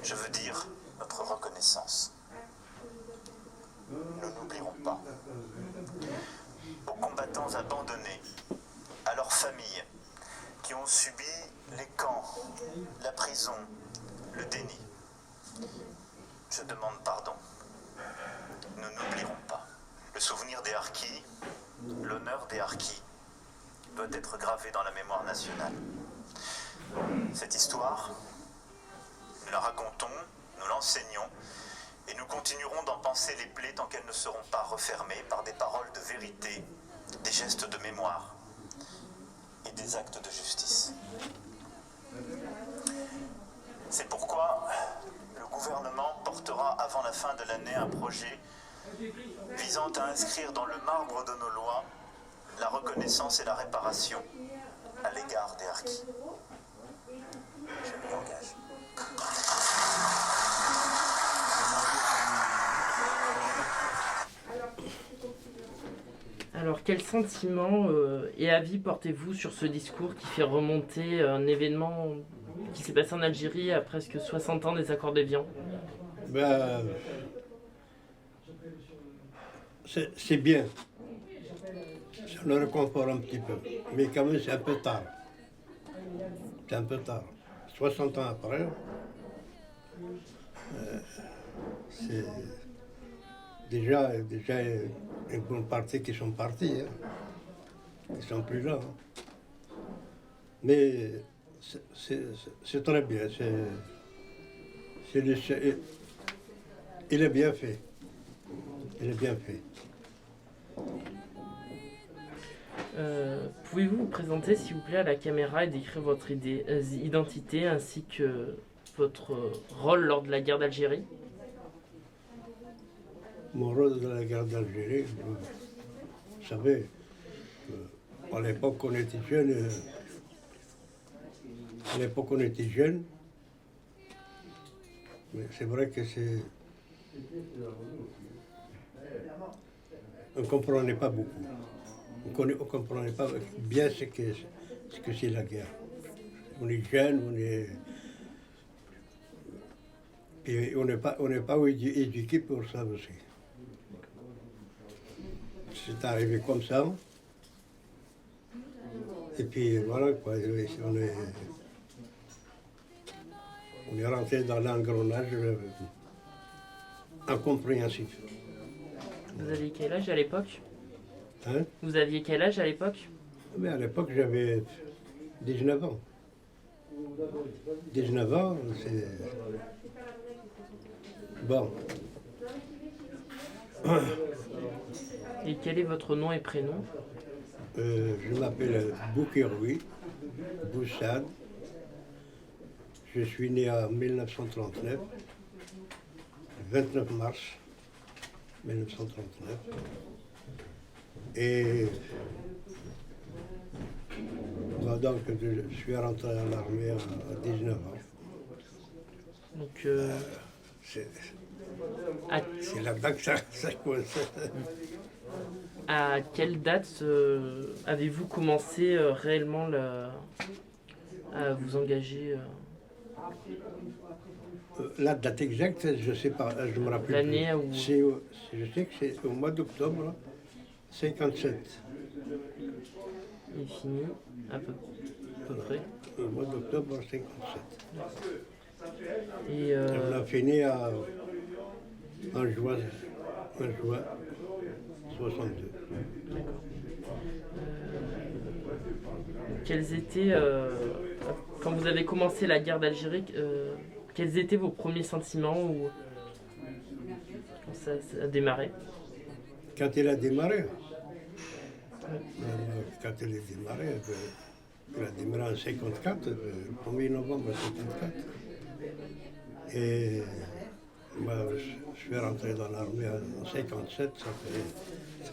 je veux dire notre reconnaissance. Nous n'oublierons pas. Aux combattants abandonnés, à leurs familles, qui ont subi les camps, la prison, le déni. Je demande pardon. Nous n'oublierons pas. Le souvenir des harkis, l'honneur des harkis, doit être gravé dans la mémoire nationale. Cette histoire, nous la racontons, nous l'enseignons, et nous continuerons d'en panser les plaies tant qu'elles ne seront pas refermées par des paroles de vérité, des gestes de mémoire et des actes de justice. C'est pourquoi le gouvernement portera avant la fin de l'année un projet visant à inscrire dans le marbre de nos lois la reconnaissance et la réparation à l'égard des harkis. Je m'y engage. Alors, quel sentiment et avis portez-vous sur ce discours qui fait remonter un événement qui s'est passé en Algérie à presque 60 ans des accords d'Évian? C'est bien. Ça le réconfort un petit peu. Mais quand même, c'est un peu tard. C'est un peu tard. 60 ans après, c'est déjà une bonne partie qui sont partis. Hein. Ils sont plus là. Hein. Mais c'est très bien. Il est bien fait. Il est bien fait. Pouvez-vous vous présenter, s'il vous plaît, à la caméra et décrire votre identité ainsi que votre rôle lors de la guerre d'Algérie? Mon rôle dans la guerre d'Algérie, vous savez, à l'époque on était jeune. Mais c'est vrai que on ne comprenait pas beaucoup. On ne comprenait pas bien ce que c'est la guerre. On est jeune, et on n'est pas éduqué pour ça aussi. C'est arrivé comme ça. Et puis voilà, quoi, on est rentré dans l'engrenage incompréhensif. Vous aviez quel âge à l'époque? Hein? Vous aviez quel âge à l'époque? Mais à l'époque, j'avais 19 ans. 19 ans, c'est... Bon. Et quel est votre nom et prénom? Je m'appelle Boukiroui, Boussad. Je suis né en 1939, 29 mars 1939. Et donc je suis rentré à l'armée à 19 ans. Donc, C'est là-dedans que ça coince. à quelle date avez-vous commencé réellement à vous engager La date exacte, je ne sais pas, je me rappelle l'année plus. où... Je sais que c'est au mois d'octobre 57. Il est fini, à peu près. Au mois d'octobre 57. Et On a fini en juin 62. d'accord. Quels étaient, quand vous avez commencé la guerre d'Algérie, quels étaient vos premiers sentiments quand ça a démarré? Quand il a démarré, il a démarré en 54, le 1er novembre 54. Et moi, je suis rentré dans l'armée en 57, ça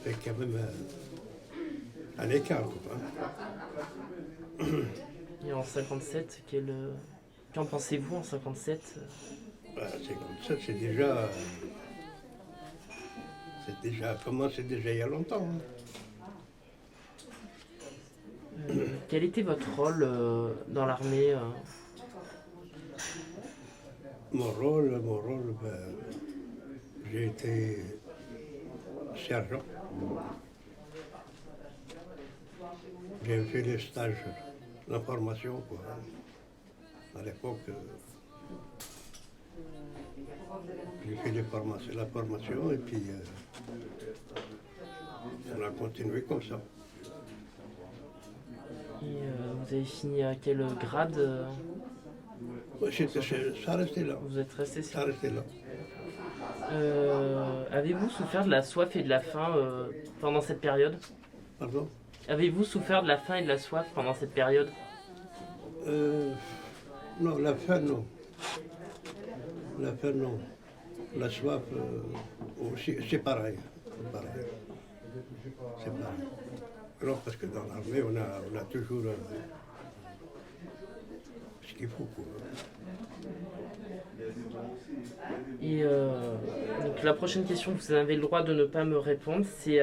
fait quand même un écart. Quoi. Et en 57, qu'en pensez-vous en 57? 57, c'est déjà commencé déjà il y a longtemps. Quel était votre rôle dans l'armée? Mon rôle, ben, j'ai été sergent. J'ai fait les stages, la formation, quoi. À l'époque, j'ai fait la formation et puis on a continué comme ça. Et vous avez fini à quel grade Ouais, ça restait là. Vous êtes resté Ça restait là. Avez-vous souffert de la soif et de la faim pendant cette période? Pardon? Avez-vous souffert de la faim et de la soif pendant cette période? Non, la faim, non. La faim, non. La soif, aussi, c'est pareil. C'est pareil. C'est pareil. Non, parce que dans l'armée, on a toujours ce qu'il faut, quoi. Et donc la prochaine question, vous avez le droit de ne pas me répondre, c'est